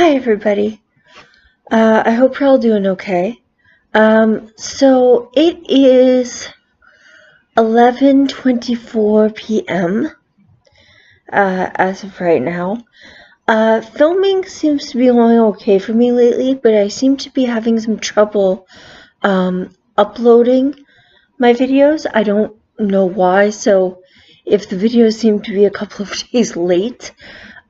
Hi everybody. I hope you're all doing okay. So it is 11:24 p.m. As of right now. Filming seems to be going okay for me lately, but I seem to be having some trouble uploading my videos. I don't know why, so if the videos seem to be a couple of days late,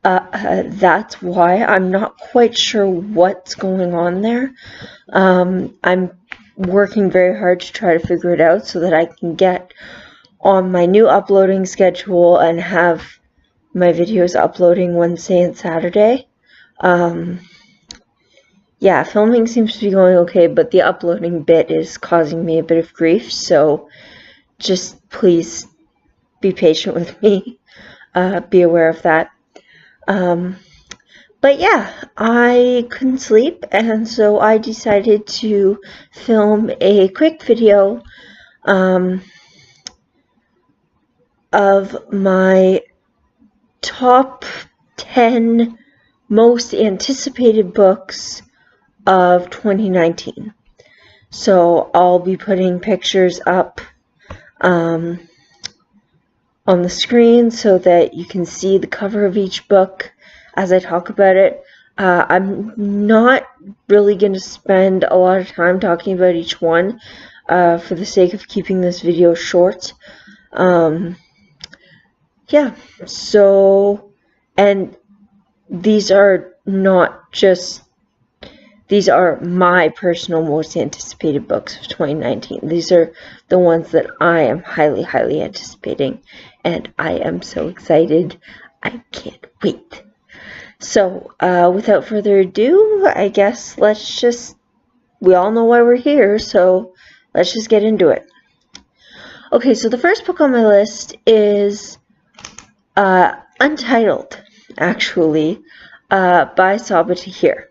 that's why. I'm not quite sure what's going on there. I'm working very hard to try to figure it out so that I can get on my new uploading schedule and have my videos uploading Wednesday and Saturday. Yeah, filming seems to be going okay, but the uploading bit is causing me a bit of grief, so just please be patient with me. Be aware of that. But yeah, I couldn't sleep, and so I decided to film a quick video of my top 10 most anticipated books of 2019. So I'll be putting pictures up on the screen so that you can see the cover of each book as I talk about it. I'm not really going to spend a lot of time talking about each one for the sake of keeping this video short. Yeah, so, and these are not just, these are my personal most anticipated books of 2019. These are the ones that I am highly anticipating, and I am so excited. I can't wait. So, without further ado, I guess we all know why we're here, so let's just get into it. Okay, so the first book on my list is Untitled, actually, by Saba Tahir.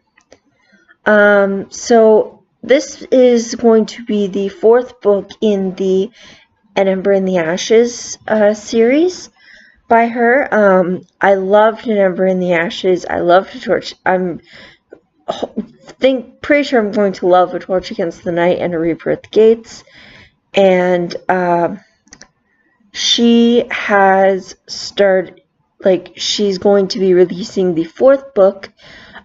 So this is going to be the fourth book in the An Ember in the Ashes series by her. I loved An Ember in the Ashes. I loved A Torch. Pretty sure I'm going to love A Torch Against the Night and A Reaper at the Gates. And she has started, she's going to be releasing the fourth book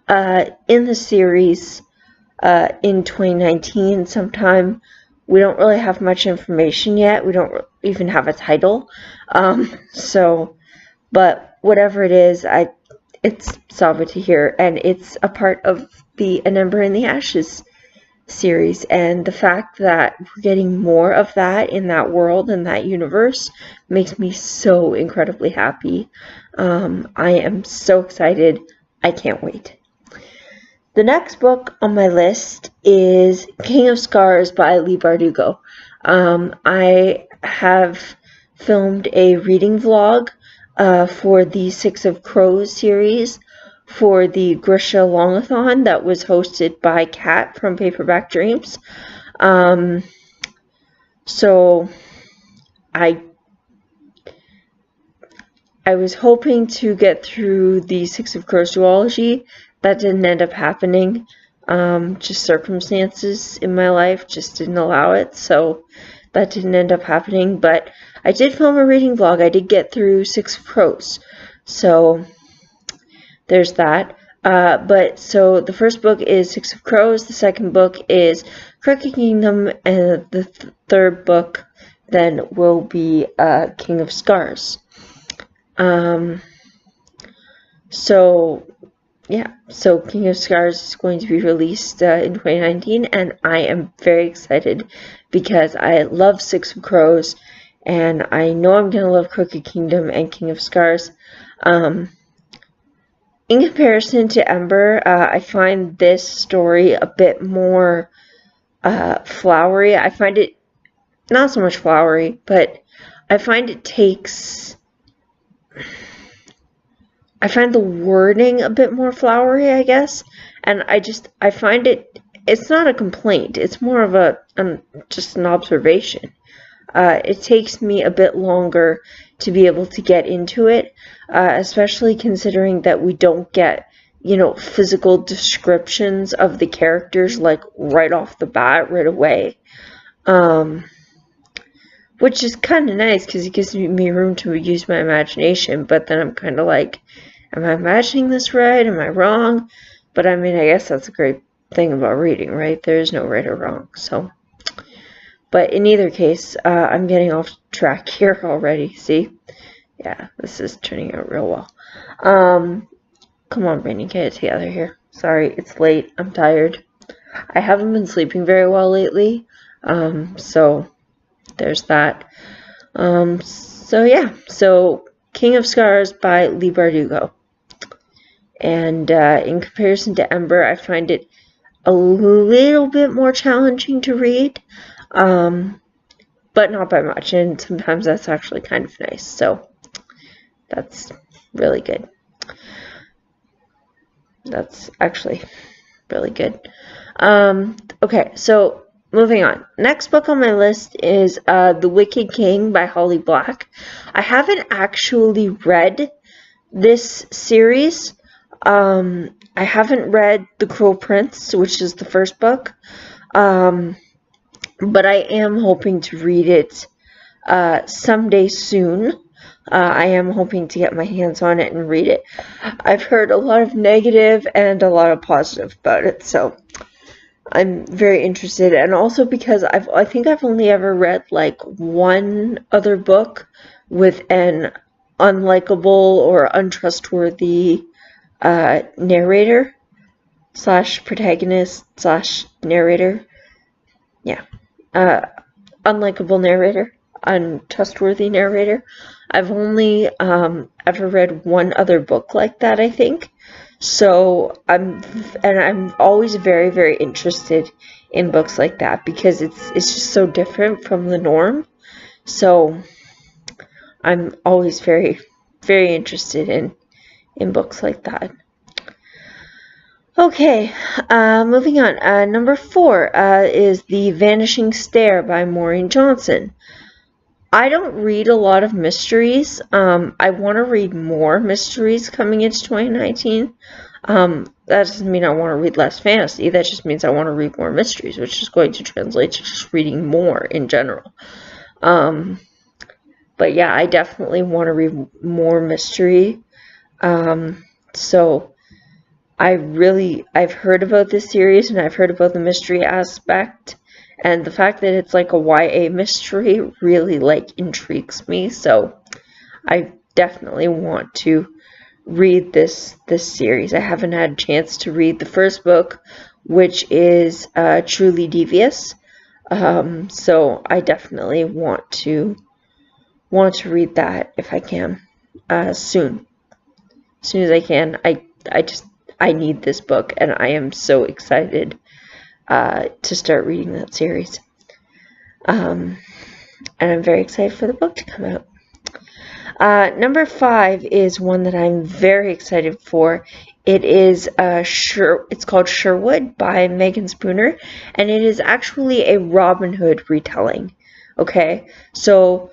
in the series in 2019 sometime. We don't really have much information yet. We don't even have a title. But whatever it is, it's Saba Tahir, and it's a part of the An Ember in the Ashes series, and the fact that we're getting more of that in that world and that universe makes me so incredibly happy. I am so excited. I can't wait. The next book on my list is King of Scars by Leigh Bardugo. I have filmed a reading vlog for the Six of Crows series for the Grisha Longathon that was hosted by Kat from Paperback Dreams. So I was hoping to get through the Six of Crows duology. That didn't end up happening. Just circumstances in my life just didn't allow it, so that didn't end up happening. But I did film a reading vlog. I did get through Six of Crows, so there's that. So the first book is Six of Crows, the second book is Crooked Kingdom, and the third book then will be King of Scars. So King of Scars is going to be released in 2019, and I am very excited because I love Six of Crows, and I know I'm going to love Crooked Kingdom and King of Scars. In comparison to Ember, I find this story a bit more flowery. I find it not so much flowery, but I find the wording a bit more flowery, I guess. And I find it's not a complaint. It's more of just an observation. It takes me a bit longer to be able to get into it, especially considering that we don't get you know, physical descriptions of the characters, like, right off the bat, right away. Which is kind of nice, because it gives me room to use my imagination, but then I'm kind of like, am I imagining this right? Am I wrong? But I mean, I guess that's a great thing about reading, right? There is no right or wrong, so. But in either case, I'm getting off track here already, see? Yeah, this is turning out real well. Come on, Brittany, get it together here. Sorry, it's late. I'm tired. I haven't been sleeping very well lately, so there's that. So yeah, so King of Scars by Leigh Bardugo. And in comparison to Ember, I find it a little bit more challenging to read, but not by much, and sometimes that's actually kind of nice, so that's really good. That's actually really good. Okay, so moving on. Next book on my list is The Wicked King by Holly Black. I haven't actually read this series. I haven't read The Cruel Prince, which is the first book, but I am hoping to read it someday soon. I am hoping to get my hands on it and read it. I've heard a lot of negative and a lot of positive about it, so I'm very interested. And also because I think I've only ever read like one other book with an unlikable or untrustworthy narrator slash protagonist slash narrator. Yeah. Unlikable narrator, untrustworthy narrator. I've only ever read one other book like that, I think. So I'm always very, very interested in books like that because it's just so different from the norm. So I'm always very, very interested in books like that. Okay, moving on. Number 4 is The Vanishing Stair by Maureen Johnson. I don't read a lot of mysteries. I want to read more mysteries coming into 2019. That doesn't mean I want to read less fantasy. That just means I want to read more mysteries, which is going to translate to just reading more in general. But yeah, I definitely want to read more mystery. So I've heard about this series and I've heard about the mystery aspect. And the fact that it's like a YA mystery really like intrigues me, so I definitely want to read this series. I haven't had a chance to read the first book, which is Truly Devious. So I definitely want to read that if I can soon. As soon as I can. I need this book, and I am so excited to start reading that series. And I'm very excited for the book to come out. Number 5 is one that I'm very excited for. It is it's called Sherwood by Megan Spooner, and it is actually a Robin Hood retelling. Okay, so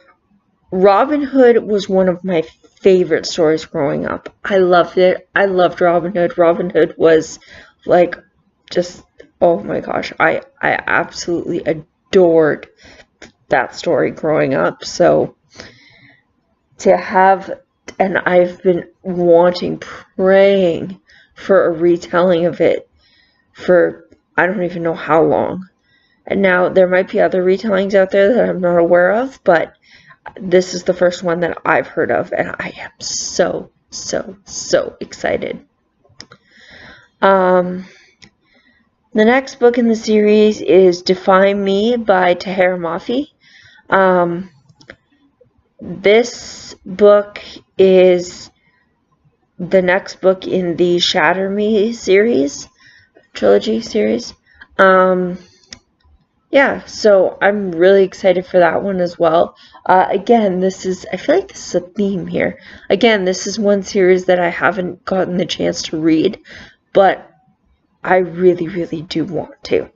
Robin Hood was one of my favorite stories growing up. I loved it. I loved Robin Hood. Robin Hood was like just, oh my gosh, I absolutely adored that story growing up. So to have, and I've been praying for a retelling of it for I don't even know how long. And now there might be other retellings out there that I'm not aware of, but this is the first one that I've heard of, and I am so, so, so excited. The next book in the series is Define Me by Tahereh Mafi. This book is the next book in the Shatter Me trilogy series. Yeah, so I'm really excited for that one as well. Again, I feel like this is a theme here. Again, this is one series that I haven't gotten the chance to read, but I really, really do want to.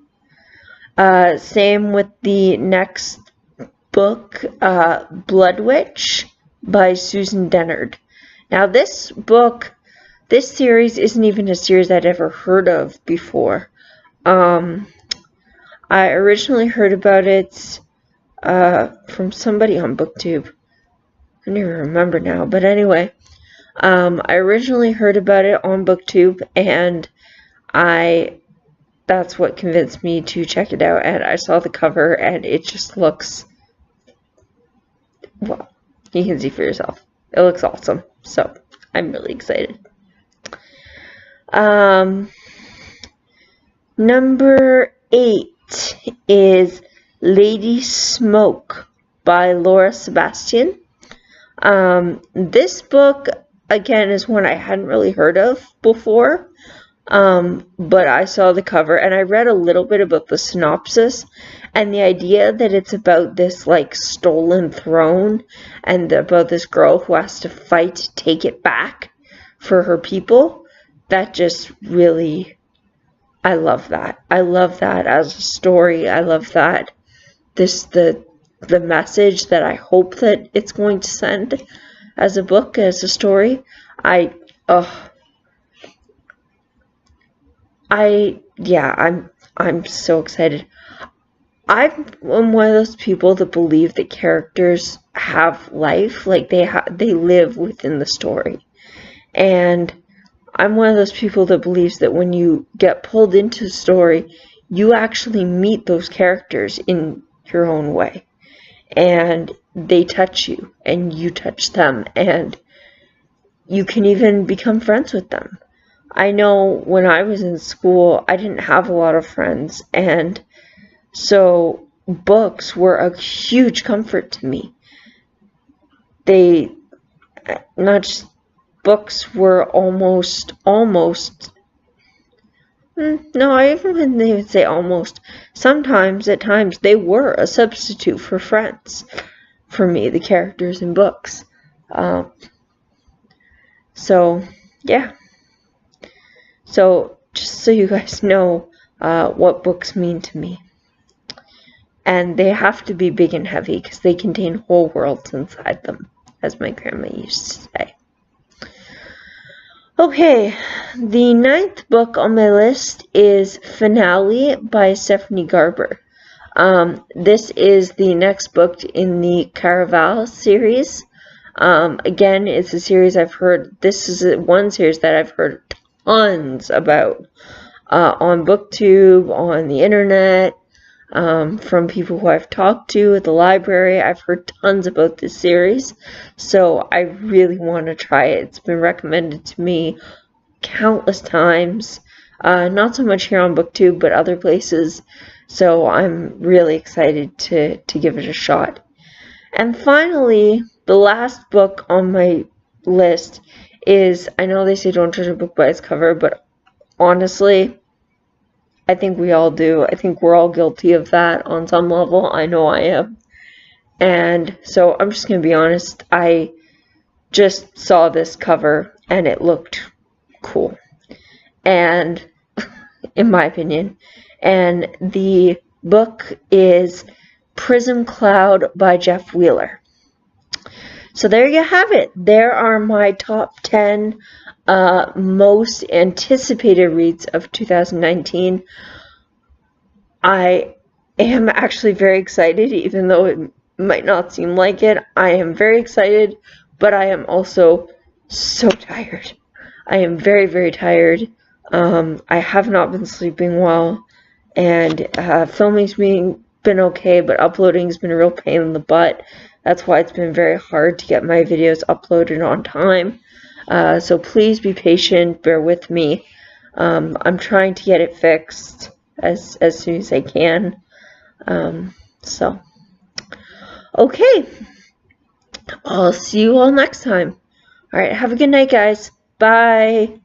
Same with the next book, Blood Witch by Susan Dennard. Now, this book, this series isn't even a series I'd ever heard of before. I originally heard about it from somebody on BookTube. I don't even remember now, but anyway, I originally heard about it on BookTube, and that's what convinced me to check it out, and I saw the cover, and it just looks, well, you can see for yourself. It looks awesome, so I'm really excited. Number 8 is Lady Smoke by Laura Sebastian. This book, again, is one I hadn't really heard of before, but I saw the cover and I read a little bit about the synopsis, and the idea that it's about this like stolen throne and about this girl who has to fight to take it back for her people, that just really, I love that. I love that as a story. I love that the message that I hope that it's going to send as a book, as a story. I'm so excited. I'm one of those people that believe that characters have life, like they live within the story. And I'm one of those people that believes that when you get pulled into a story, you actually meet those characters in your own way. And they touch you, and you touch them, and you can even become friends with them. I know when I was in school, I didn't have a lot of friends, and so books were a huge comfort to me. Books were almost, no, I wouldn't even say almost. Sometimes, at times, they were a substitute for friends for me, the characters in books. So, yeah. So, just so you guys know what books mean to me. And they have to be big and heavy because they contain whole worlds inside them, as my grandma used to say. Okay, the 9th book on my list is Finale by Stephanie Garber. This is the next book in the Caraval series. Again, it's a series I've heard. This is one series that I've heard tons about on BookTube, on the internet, from people who I've talked to at the library. I've heard tons about this series, so I really want to try it. It's been recommended to me countless times, not so much here on BookTube, but other places, so I'm really excited to give it a shot. And finally, the last book on my list is, I know they say don't judge a book by its cover, but honestly, I think we all do. I think we're all guilty of that on some level. I know I am. And so I'm just going to be honest. I just saw this cover and it looked cool. And, in my opinion. And the book is Prism Cloud by Jeff Wheeler. So there you have it. There are my top 10 most anticipated reads of 2019. I am actually very excited, even though it might not seem like it. I am very excited, but I am also so tired. I am very, very tired. I have not been sleeping well, and filming's been okay, but uploading's been a real pain in the butt. That's why it's been very hard to get my videos uploaded on time. So please be patient, bear with me. I'm trying to get it fixed as soon as I can. Okay. I'll see you all next time. Alright, have a good night, guys. Bye.